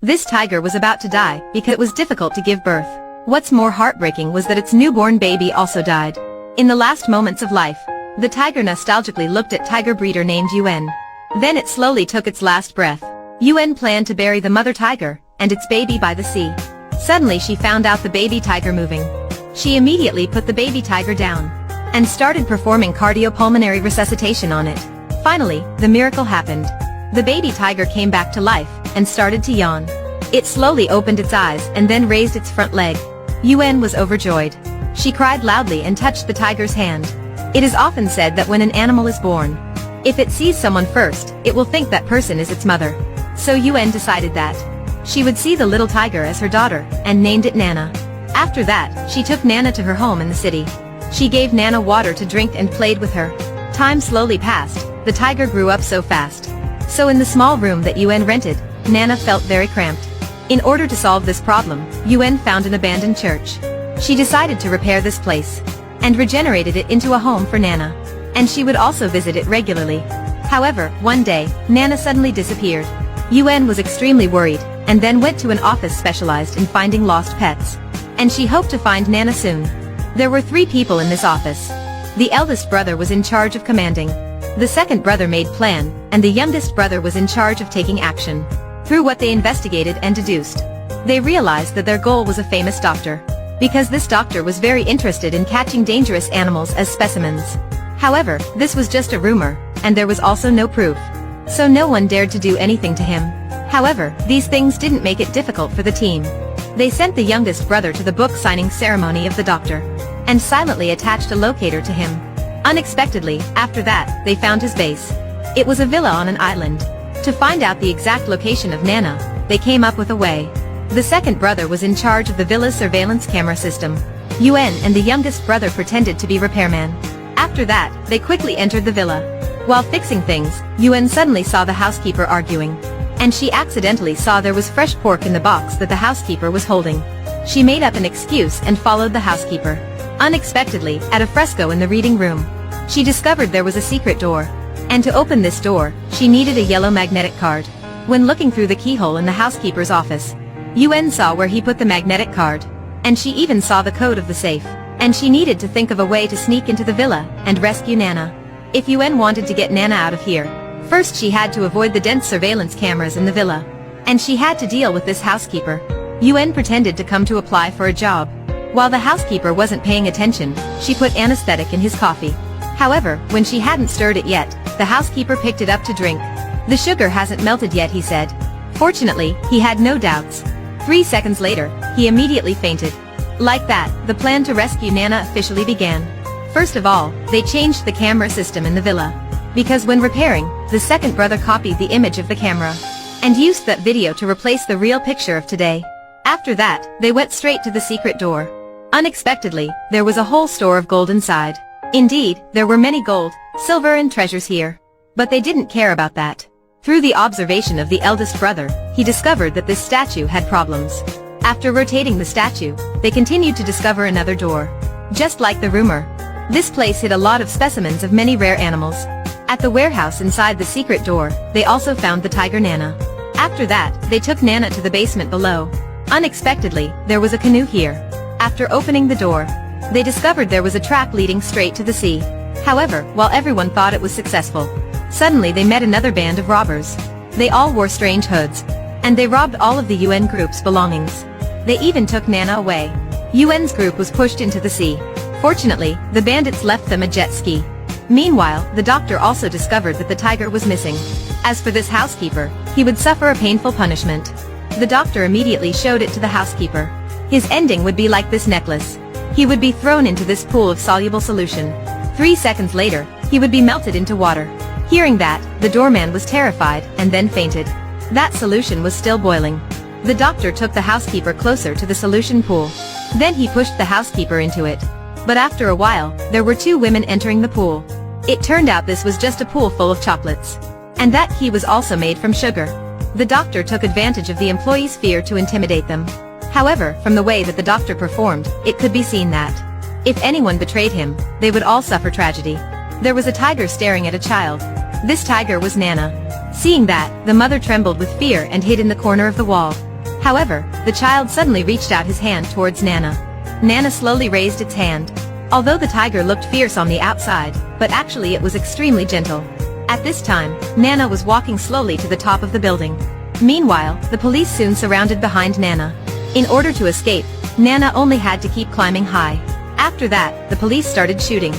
This tiger was about to die because it was difficult to give birth. What's more heartbreaking was that its newborn baby also died. In the last moments of life, the tiger nostalgically looked at tiger breeder named Yuen. Then it slowly took its last breath. Yuen planned to bury the mother tiger and its baby by the sea. Suddenly she found out the baby tiger moving. She immediately put the baby tiger down and started performing cardiopulmonary resuscitation on it. Finally, the miracle happened. The baby tiger came back to life and started to yawn. It slowly opened its eyes and then raised its front leg. Yuen was overjoyed. She cried loudly and touched the tiger's hand. It is often said that when an animal is born, if it sees someone first, it will think that person is its mother. So Yuen decided that she would see the little tiger as her daughter and named it Nana. After that, she took Nana to her home in the city. She gave Nana water to drink and played with her. Time slowly passed. The tiger grew up so fast. So in the small room that Yuen rented, Nana felt very cramped. In order to solve this problem, Yuen found an abandoned church. She decided to repair this place and regenerated it into a home for Nana. And she would also visit it regularly. However, one day, Nana suddenly disappeared. Yuen was extremely worried and then went to an office specialized in finding lost pets. And she hoped to find Nana soon. There were 3 people in this office. The eldest brother was in charge of commanding. The second brother made plan, and the youngest brother was in charge of taking action. Through what they investigated and deduced, they realized that their goal was a famous doctor, because this doctor was very interested in catching dangerous animals as specimens. However, this was just a rumor, and there was also no proof. So no one dared to do anything to him. However, these things didn't make it difficult for the team. They sent the youngest brother to the book signing ceremony of the doctor, and silently attached a locator to him. Unexpectedly, after that, they found his base. It was a villa on an island. To find out the exact location of Nana, they came up with a way. The second brother was in charge of the villa's surveillance camera system. Yuen and the youngest brother pretended to be repairman. After that, they quickly entered the villa. While fixing things, Yuen suddenly saw the housekeeper arguing. And she accidentally saw there was fresh pork in the box that the housekeeper was holding. She made up an excuse and followed the housekeeper. Unexpectedly, at a fresco in the reading room, she discovered there was a secret door. And to open this door, she needed a yellow magnetic card. When looking through the keyhole in the housekeeper's office, Yuen saw where he put the magnetic card. And she even saw the code of the safe. And she needed to think of a way to sneak into the villa and rescue Nana. If Yuen wanted to get Nana out of here, first she had to avoid the dense surveillance cameras in the villa. And she had to deal with this housekeeper. Yuen pretended to come to apply for a job. While the housekeeper wasn't paying attention, she put anesthetic in his coffee. However, when she hadn't stirred it yet, the housekeeper picked it up to drink. The sugar hasn't melted yet, he said. Fortunately, he had no doubts. 3 seconds later, he immediately fainted. Like that, the plan to rescue Nana officially began. First of all, they changed the camera system in the villa. Because when repairing, the second brother copied the image of the camera and used that video to replace the real picture of today. After that, they went straight to the secret door. Unexpectedly, there was a whole store of gold inside. Indeed, there were many gold, silver and treasures here. But they didn't care about that. Through the observation of the eldest brother, he discovered that this statue had problems. After rotating the statue, they continued to discover another door. Just like the rumor, this place hid a lot of specimens of many rare animals. At the warehouse inside the secret door, they also found the tiger Nana. After that, they took Nana to the basement below. Unexpectedly, there was a canoe here. After opening the door, they discovered there was a track leading straight to the sea. However, while everyone thought it was successful, suddenly they met another band of robbers. They all wore strange hoods, and they robbed all of the Yuen group's belongings. They even took Nana away. Yuen's group was pushed into the sea. Fortunately, the bandits left them a jet ski. Meanwhile, the doctor also discovered that the tiger was missing. As for this housekeeper, he would suffer a painful punishment. The doctor immediately showed it to the housekeeper. His ending would be like this necklace. He would be thrown into this pool of soluble solution. 3 seconds later, he would be melted into water. Hearing that, the doorman was terrified and then fainted. That solution was still boiling. The doctor took the housekeeper closer to the solution pool. Then he pushed the housekeeper into it. But after a while, there were 2 women entering the pool. It turned out this was just a pool full of chocolates. And that key was also made from sugar. The doctor took advantage of the employees' fear to intimidate them. However, from the way that the doctor performed, it could be seen that if anyone betrayed him, they would all suffer tragedy. There was a tiger staring at a child. This tiger was Nana. Seeing that, the mother trembled with fear and hid in the corner of the wall. However, the child suddenly reached out his hand towards Nana. Nana slowly raised its hand. Although the tiger looked fierce on the outside, but actually it was extremely gentle. At this time, Nana was walking slowly to the top of the building. Meanwhile, the police soon surrounded behind Nana. In order to escape, Nana only had to keep climbing high. After that, the police started shooting.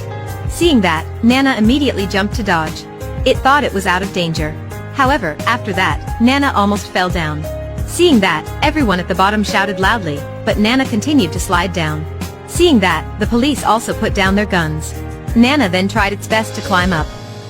Seeing that, Nana immediately jumped to dodge. It thought it was out of danger. However, after that, Nana almost fell down. Seeing that, everyone at the bottom shouted loudly, but Nana continued to slide down. Seeing that, the police also put down their guns. Nana then tried its best to climb up.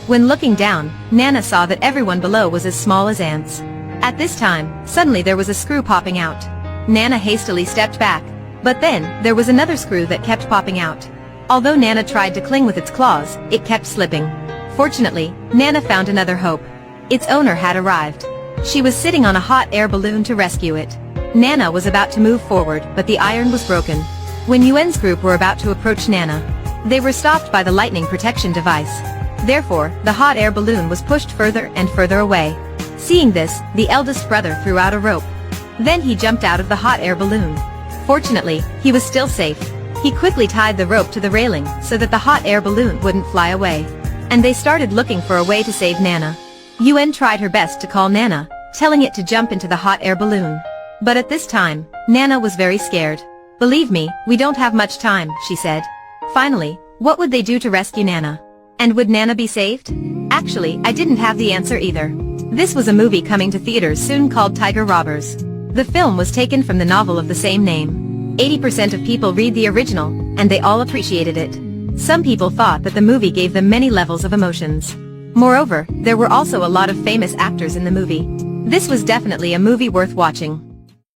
When looking down, Nana saw that everyone below was as small as ants. At this time, suddenly there was a screw popping out. Nana hastily stepped back. But then, there was another screw that kept popping out. Although Nana tried to cling with its claws, it kept slipping. Fortunately, Nana found another hope. Its owner had arrived. She was sitting on a hot air balloon to rescue it. Nana was about to move forward, but the iron was broken. When Yuen's group were about to approach Nana, they were stopped by the lightning protection device. Therefore, the hot air balloon was pushed further and further away. Seeing this, the eldest brother threw out a rope. Then he jumped out of the hot air balloon. Fortunately, he was still safe. He quickly tied the rope to the railing so that the hot air balloon wouldn't fly away. And they started looking for a way to save Nana. Yuen tried her best to call Nana, telling it to jump into the hot air balloon. But at this time, Nana was very scared. "Believe me, we don't have much time," she said. Finally, what would they do to rescue Nana? And would Nana be saved? Actually, I didn't have the answer either. This was a movie coming to theaters soon called Tiger Robbers. The film was taken from the novel of the same name. 80% of people read the original, and they all appreciated it. Some people thought that the movie gave them many levels of emotions. Moreover, there were also a lot of famous actors in the movie. This was definitely a movie worth watching.